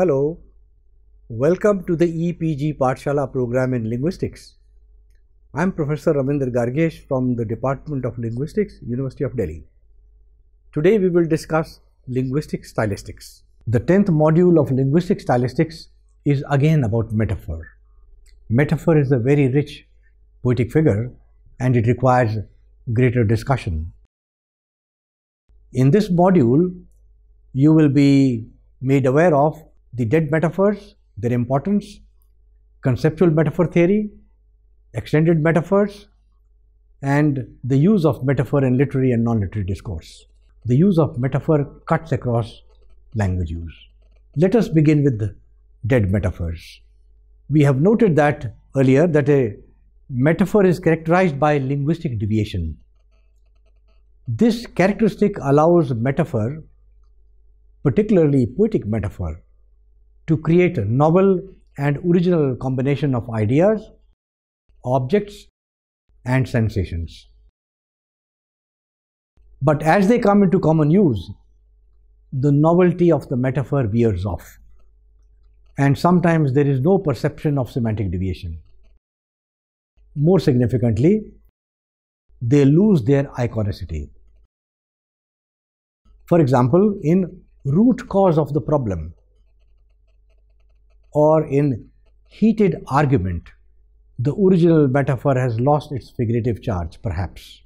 Hello, welcome to the EPG Pathshala program in Linguistics. I am Professor Ravinder Gargesh from the Department of Linguistics, University of Delhi. Today we will discuss linguistic stylistics. The 10th module of linguistic stylistics is again about metaphor. Metaphor is a very rich poetic figure and it requires greater discussion. In this module, you will be made aware of the dead metaphors, their importance, conceptual metaphor theory, extended metaphors, and the use of metaphor in literary and non-literary discourse. The use of metaphor cuts across language use. Let us begin with the dead metaphors. We have noted that earlier that a metaphor is characterized by linguistic deviation. This characteristic allows metaphor, particularly poetic metaphor, to create a novel and original combination of ideas, objects, and sensations. But as they come into common use, the novelty of the metaphor wears off, and sometimes there is no perception of semantic deviation. More significantly, they lose their iconicity. For example, in root cause of the problem or in heated argument, the original metaphor has lost its figurative charge, perhaps.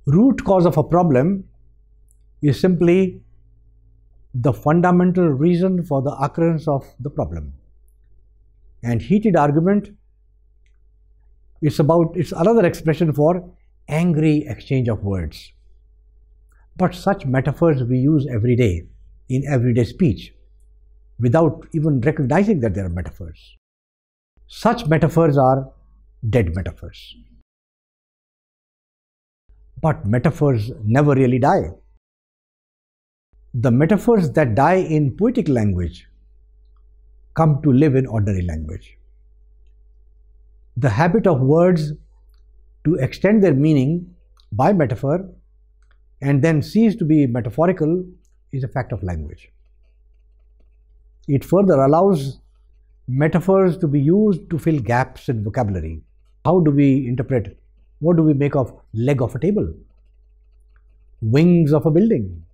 Root cause of a problem is simply the fundamental reason for the occurrence of the problem. And heated argument it's another expression for angry exchange of words. But such metaphors we use every day in everyday speech without even recognizing that they are metaphors. Such metaphors are dead metaphors. But metaphors never really die. The metaphors that die in poetic language come to live in ordinary language. The habit of words to extend their meaning by metaphor and then cease to be metaphorical is a fact of language. It further allows metaphors to be used to fill gaps in vocabulary. How do we interpret? What do we make of leg of a table, wings of a building,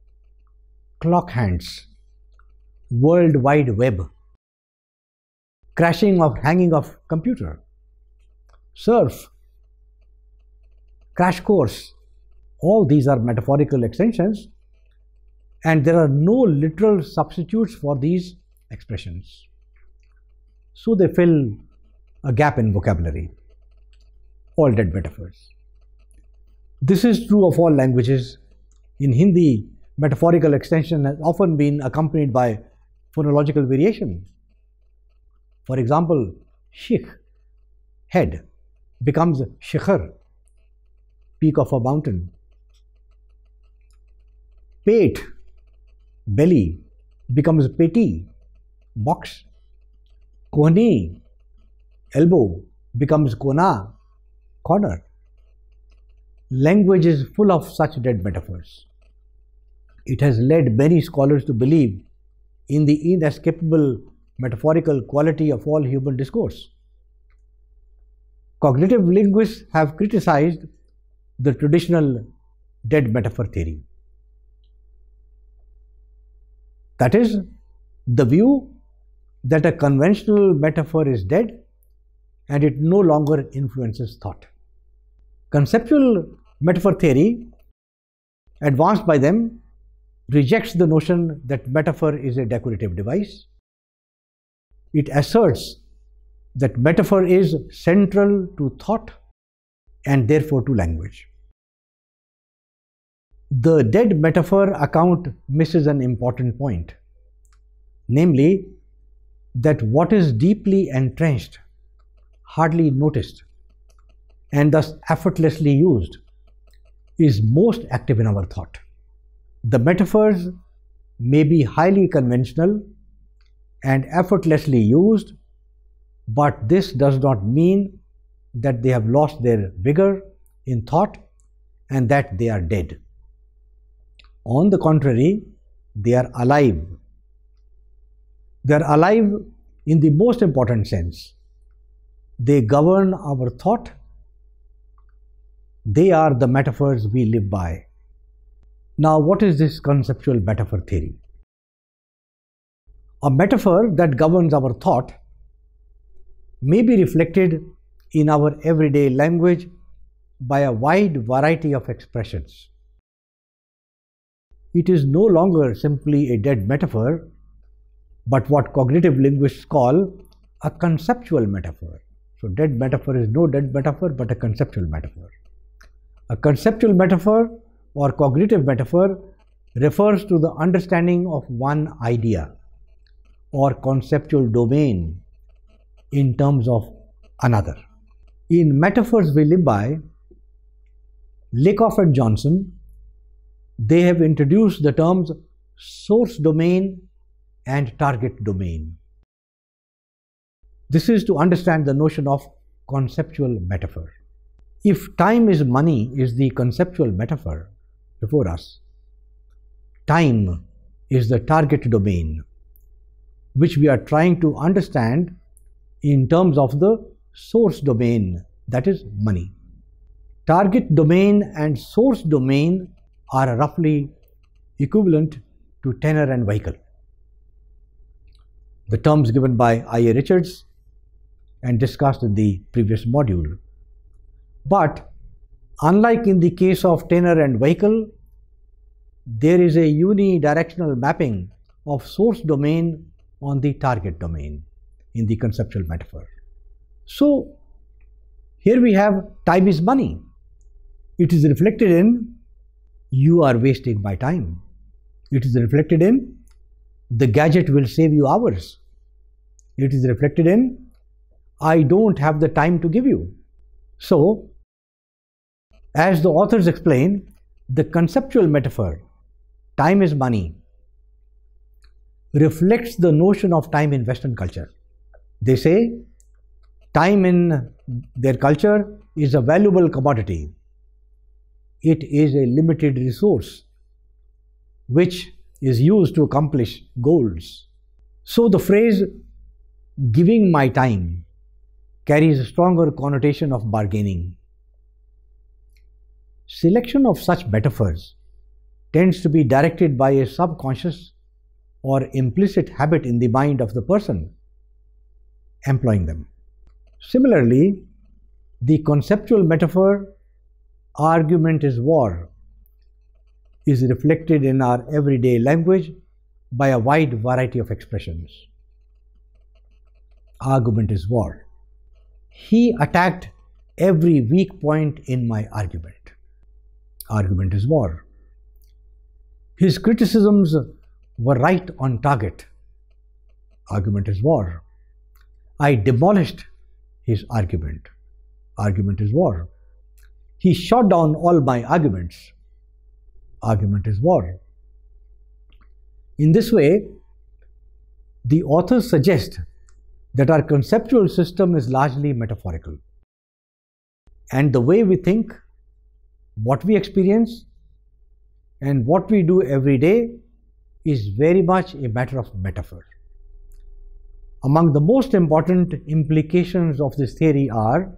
clock hands, World Wide Web, crashing of hanging of computer, surf, crash course? All these are metaphorical extensions, and there are no literal substitutes for these expressions. So they fill a gap in vocabulary. All dead metaphors. This is true of all languages. In Hindi, metaphorical extension has often been accompanied by phonological variation. For example, Shikh, head, becomes Shikhar, peak of a mountain. Pet, belly, becomes peti, box. Kohni, elbow, becomes kona, corner. Language is full of such dead metaphors. It has led many scholars to believe in the inescapable metaphorical quality of all human discourse. Cognitive linguists have criticized the traditional dead metaphor theory. That is, the view that a conventional metaphor is dead and it no longer influences thought. Conceptual metaphor theory, advanced by them, rejects the notion that metaphor is a decorative device. It asserts that metaphor is central to thought and therefore to language. The dead metaphor account misses an important point, namely that what is deeply entrenched, hardly noticed, and thus effortlessly used is most active in our thought. The metaphors may be highly conventional and effortlessly used, but this does not mean that they have lost their vigor in thought and that they are dead. On the contrary, they are alive. They are alive in the most important sense. They govern our thought. They are the metaphors we live by. Now, what is this conceptual metaphor theory? A metaphor that governs our thought may be reflected in our everyday language by a wide variety of expressions. It is no longer simply a dead metaphor, but what cognitive linguists call a conceptual metaphor. So, dead metaphor is no dead metaphor, but a conceptual metaphor. A conceptual metaphor or cognitive metaphor refers to the understanding of one idea or conceptual domain in terms of another. In Metaphors We Live By, Lakoff and Johnson, they have introduced the terms source domain and target domain. This is to understand the notion of conceptual metaphor. If time is money is the conceptual metaphor before us, time is the target domain which we are trying to understand in terms of the source domain, that is money. Target domain and source domain are roughly equivalent to tenor and vehicle, the terms given by I.A. Richards and discussed in the previous module. But unlike in the case of tenor and vehicle, there is a unidirectional mapping of source domain on the target domain in the conceptual metaphor. So here we have time is money. It is reflected in you are wasting my time. It is reflected in the gadget will save you hours. It is reflected in I don't have the time to give you. So, as the authors explain, the conceptual metaphor, time is money, reflects the notion of time in Western culture. They say time in their culture is a valuable commodity. It is a limited resource which is used to accomplish goals. So the phrase giving my time carries a stronger connotation of bargaining. Selection of such metaphors tends to be directed by a subconscious or implicit habit in the mind of the person employing them. Similarly, the conceptual metaphor argument is war is reflected in our everyday language by a wide variety of expressions. Argument is war. He attacked every weak point in my argument. Argument is war. His criticisms were right on target. Argument is war. I demolished his argument. Argument is war. He shot down all my arguments. Argument is war. In this way, the authors suggest that our conceptual system is largely metaphorical, and the way we think, what we experience, and what we do every day is very much a matter of metaphor. Among the most important implications of this theory are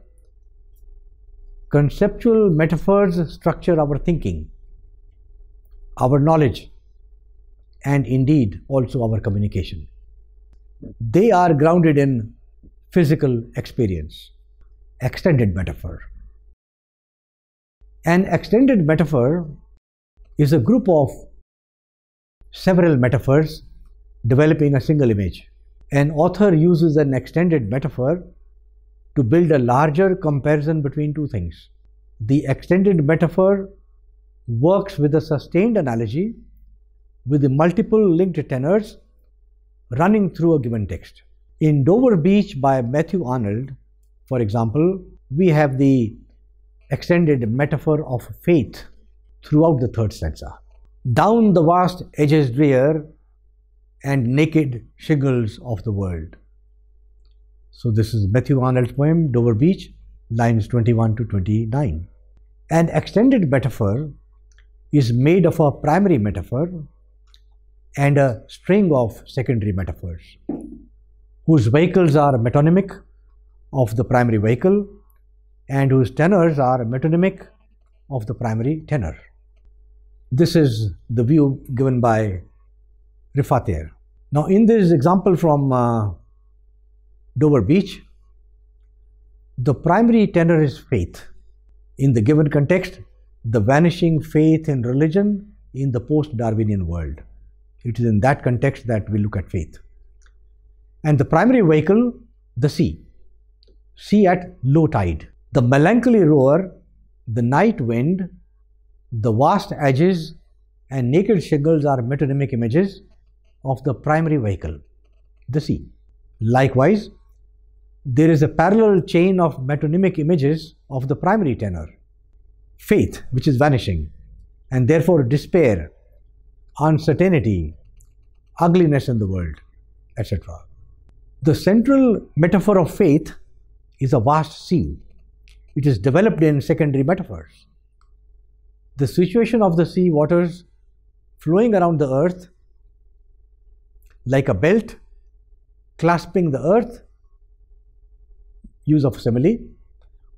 conceptual metaphors structure our thinking, our knowledge, and indeed also our communication. They are grounded in physical experience. Extended metaphor. An extended metaphor is a group of several metaphors developing a single image. An author uses an extended metaphor to build a larger comparison between two things. The extended metaphor works with a sustained analogy with the multiple linked tenors running through a given text. In Dover Beach by Matthew Arnold, for example, we have the extended metaphor of faith throughout the third stanza. Down the vast edges drear and naked shingles of the world. So this is Matthew Arnold's poem, Dover Beach, lines 21 to 29. An extended metaphor is made of a primary metaphor and a string of secondary metaphors, whose vehicles are metonymic of the primary vehicle and whose tenors are metonymic of the primary tenor. This is the view given by Rifatier. Now, in this example from Dover Beach, the primary tenor is faith. In the given context, the vanishing faith in religion in the post-Darwinian world. It is in that context that we look at faith. And the primary vehicle, the sea at low tide. The melancholy roar, the night wind, the vast edges and naked shingles are metonymic images of the primary vehicle, the sea. Likewise, there is a parallel chain of metonymic images of the primary tenor, faith, which is vanishing, and therefore despair, uncertainty, ugliness in the world, etc. The central metaphor of faith is a vast sea. It is developed in secondary metaphors. The situation of the sea waters flowing around the earth like a belt clasping the earth, use of simile,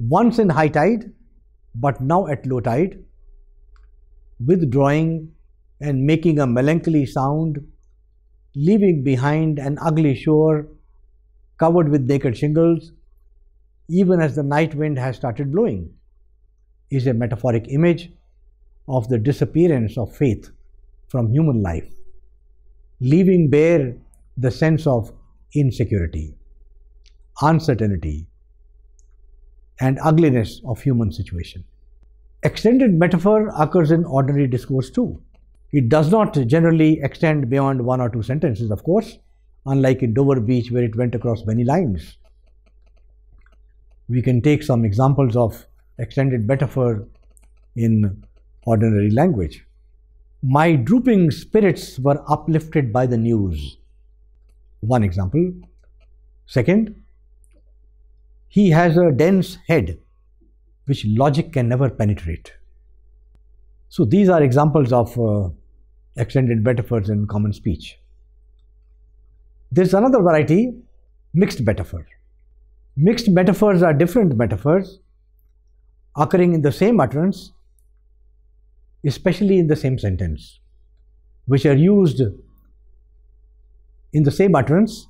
once in high tide but now at low tide, withdrawing and making a melancholy sound, leaving behind an ugly shore covered with naked shingles, even as the night wind has started blowing, is a metaphoric image of the disappearance of faith from human life, leaving bare the sense of insecurity, uncertainty, and ugliness of human situation. Extended metaphor occurs in ordinary discourse too. It does not generally extend beyond one or two sentences, of course, unlike in Dover Beach where it went across many lines. We can take some examples of extended metaphor in ordinary language. My drooping spirits were uplifted by the news. One example. Second, he has a dense head which logic can never penetrate. So these are examples of extended metaphors in common speech. There is another variety, mixed metaphor. Mixed metaphors are different metaphors occurring in the same utterance, especially in the same sentence, which are used in the same utterance,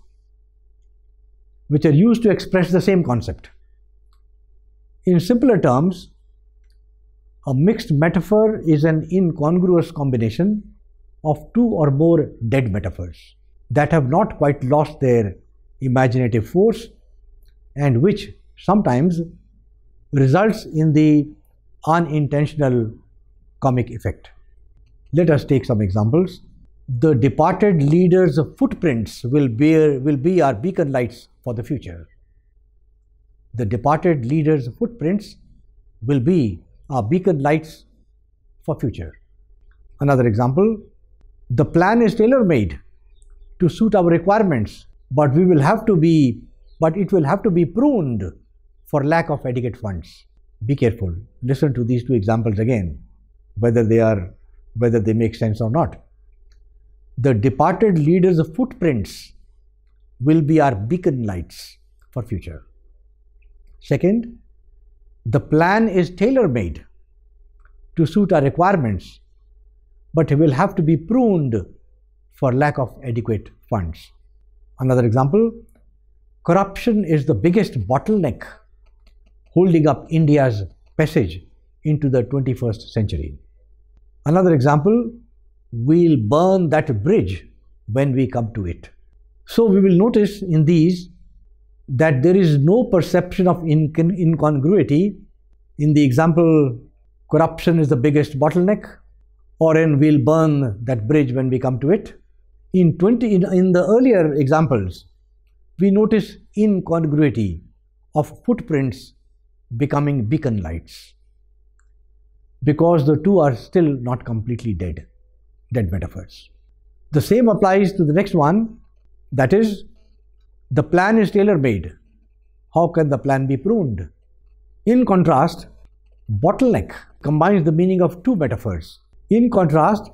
which are used to express the same concept. In simpler terms, a mixed metaphor is an incongruous combination of two or more dead metaphors that have not quite lost their imaginative force and which sometimes results in the unintentional comic effect. Let us take some examples. The departed leader's footprints will be our beacon lights for the future. The departed leader's footprints will be our beacon lights for future. Another example, the plan is tailor-made to suit our requirements, but it will have to be pruned for lack of adequate funds. Be careful. Listen to these two examples again, whether they make sense or not. The departed leader's footprints will be our beacon lights for future. Second, the plan is tailor-made to suit our requirements, but it will have to be pruned for lack of adequate funds. Another example, corruption is the biggest bottleneck holding up India's passage into the 21st century. Another example, we'll burn that bridge when we come to it. So we will notice in these that there is no perception of incongruity in the example, corruption is the biggest bottleneck, or in we'll burn that bridge when we come to it. In the earlier examples, we notice incongruity of footprints becoming beacon lights, because the two are still not completely dead metaphors. The same applies to the next one, that is, the plan is tailor-made. How can the plan be pruned? In contrast, bottleneck combines the meaning of two metaphors. In contrast,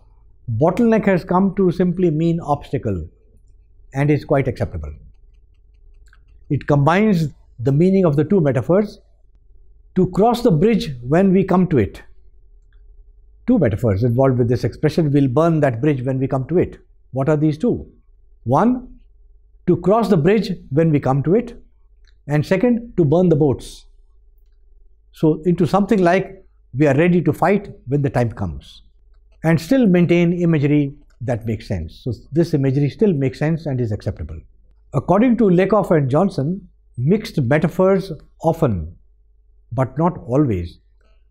Bottleneck has come to simply mean obstacle and is quite acceptable. It combines the meaning of the two metaphors. To cross the bridge when we come to it. Two metaphors involved with this expression: we'll burn that bridge when we come to it. What are these two? One, to cross the bridge when we come to it, and second, to burn the boats. So into something like we are ready to fight when the time comes, and still maintain imagery that makes sense. So this imagery still makes sense and is acceptable. According to Lakoff and Johnson, mixed metaphors often, but not always,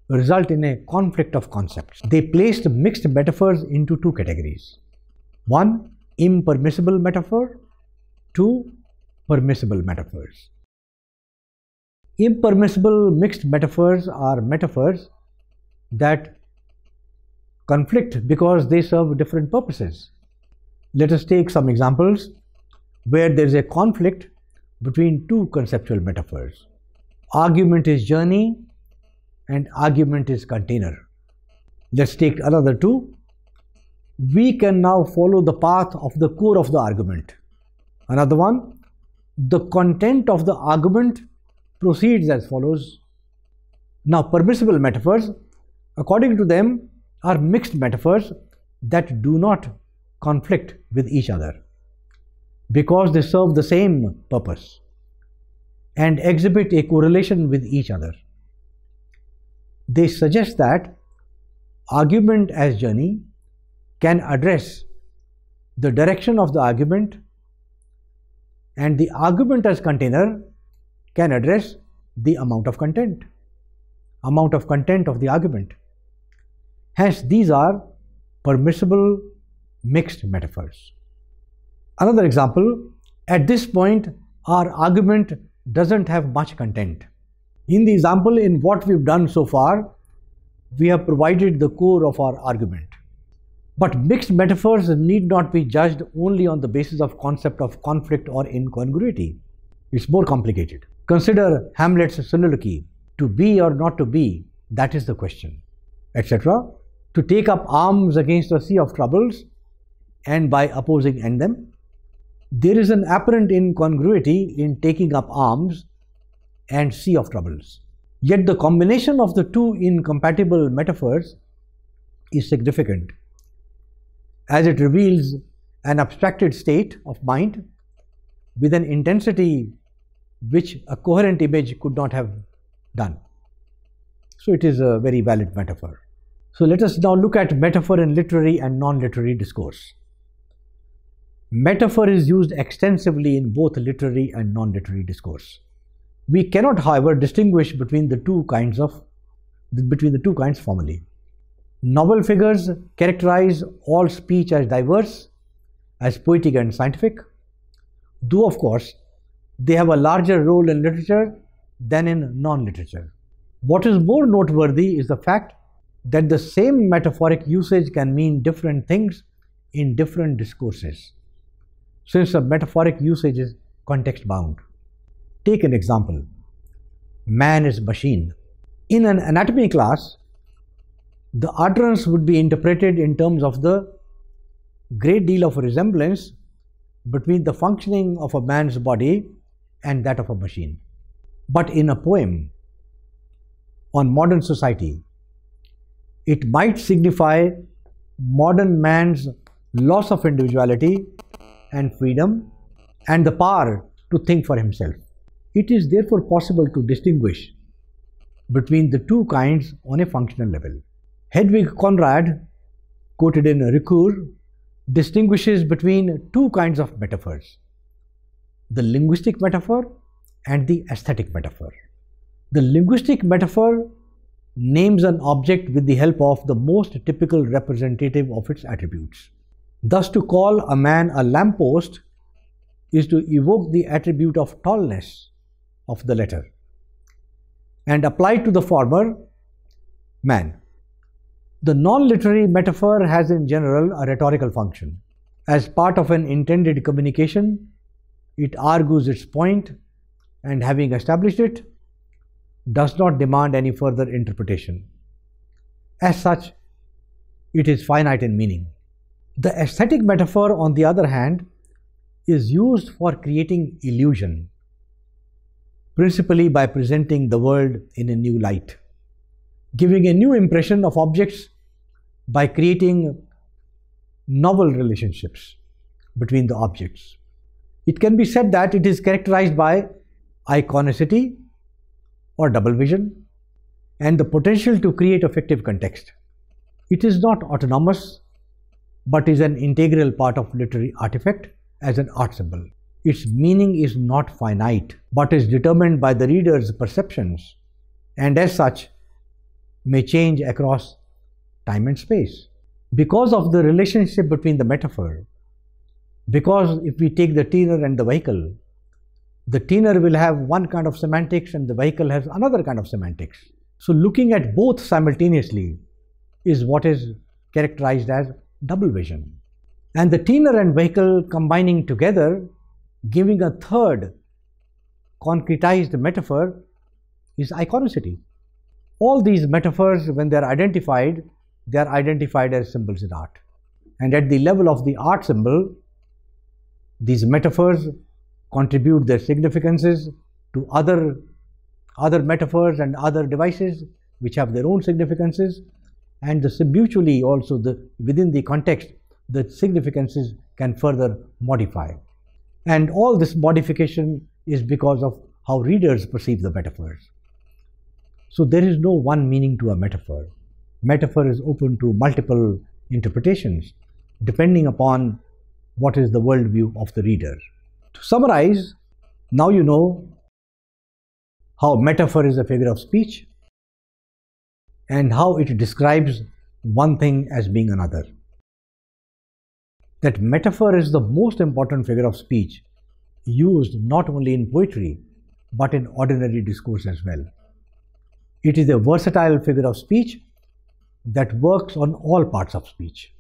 result in a conflict of concepts. They placed mixed metaphors into two categories. One, impermissible metaphor. Two, permissible metaphors. Impermissible mixed metaphors are metaphors that conflict because they serve different purposes. Let us take some examples where there is a conflict between two conceptual metaphors. Argument is journey and argument is container. Let's take another two. We can now follow the path of the core of the argument. Another one, the content of the argument proceeds as follows. Now, permissible metaphors, according to them, are mixed metaphors that do not conflict with each other because they serve the same purpose and exhibit a correlation with each other. They suggest that argument as journey can address the direction of the argument, and the argument as container can address the amount of content of the argument. Hence, these are permissible mixed metaphors. Another example, at this point, our argument doesn't have much content. In the example, in what we've done so far, we have provided the core of our argument. But mixed metaphors need not be judged only on the basis of concept of conflict or incongruity. It's more complicated. Consider Hamlet's soliloquy, to be or not to be, that is the question, etc. To take up arms against a sea of troubles and by opposing end them. There is an apparent incongruity in taking up arms and sea of troubles. Yet the combination of the two incompatible metaphors is significant, as it reveals an abstracted state of mind with an intensity which a coherent image could not have done. So it is a very valid metaphor. So let us now look at metaphor in literary and non-literary discourse. Metaphor is used extensively in both literary and non-literary discourse. We cannot, however, distinguish between the two kinds formally. Novel figures characterize all speech as diverse, as poetic and scientific, though of course they have a larger role in literature than in non-literature. What is more noteworthy is the fact that the same metaphoric usage can mean different things in different discourses, since the metaphoric usage is context bound. Take an example. Man is machine. In an anatomy class, the utterance would be interpreted in terms of the great deal of resemblance between the functioning of a man's body and that of a machine. But in a poem on modern society, it might signify modern man's loss of individuality and freedom and the power to think for himself. It is therefore possible to distinguish between the two kinds on a functional level. Hedwig Conrad, quoted in Ricoeur, distinguishes between two kinds of metaphors: the linguistic metaphor and the aesthetic metaphor. The linguistic metaphor names an object with the help of the most typical representative of its attributes. Thus, to call a man a lamppost is to evoke the attribute of tallness of the letter and apply to the former, man. The non-literary metaphor has in general a rhetorical function. As part of an intended communication, it argues its point and, having established it, does not demand any further interpretation. As such, it is finite in meaning. The aesthetic metaphor, on the other hand, is used for creating illusion, principally by presenting the world in a new light, giving a new impression of objects by creating novel relationships between the objects. It can be said that it is characterized by iconicity or double vision and the potential to create a fictive context. It is not autonomous, but is an integral part of literary artifact as an art symbol. Its meaning is not finite, but is determined by the reader's perceptions, and as such may change across time and space. Because of the relationship between the metaphor, because if we take the tenor and the vehicle, the tenor will have one kind of semantics and the vehicle has another kind of semantics. So looking at both simultaneously is what is characterized as double vision. And the tenor and vehicle combining together, giving a third concretized metaphor, is iconicity. All these metaphors, when they are identified as symbols in art. And at the level of the art symbol, these metaphors contribute their significances to other metaphors and other devices which have their own significances, and mutually also within the context the significances can further modify. And all this modification is because of how readers perceive the metaphors. So there is no one meaning to a metaphor. Metaphor is open to multiple interpretations depending upon what is the worldview of the reader. To summarize, now you know how metaphor is a figure of speech and how it describes one thing as being another. That metaphor is the most important figure of speech used not only in poetry but in ordinary discourse as well. It is a versatile figure of speech that works on all parts of speech.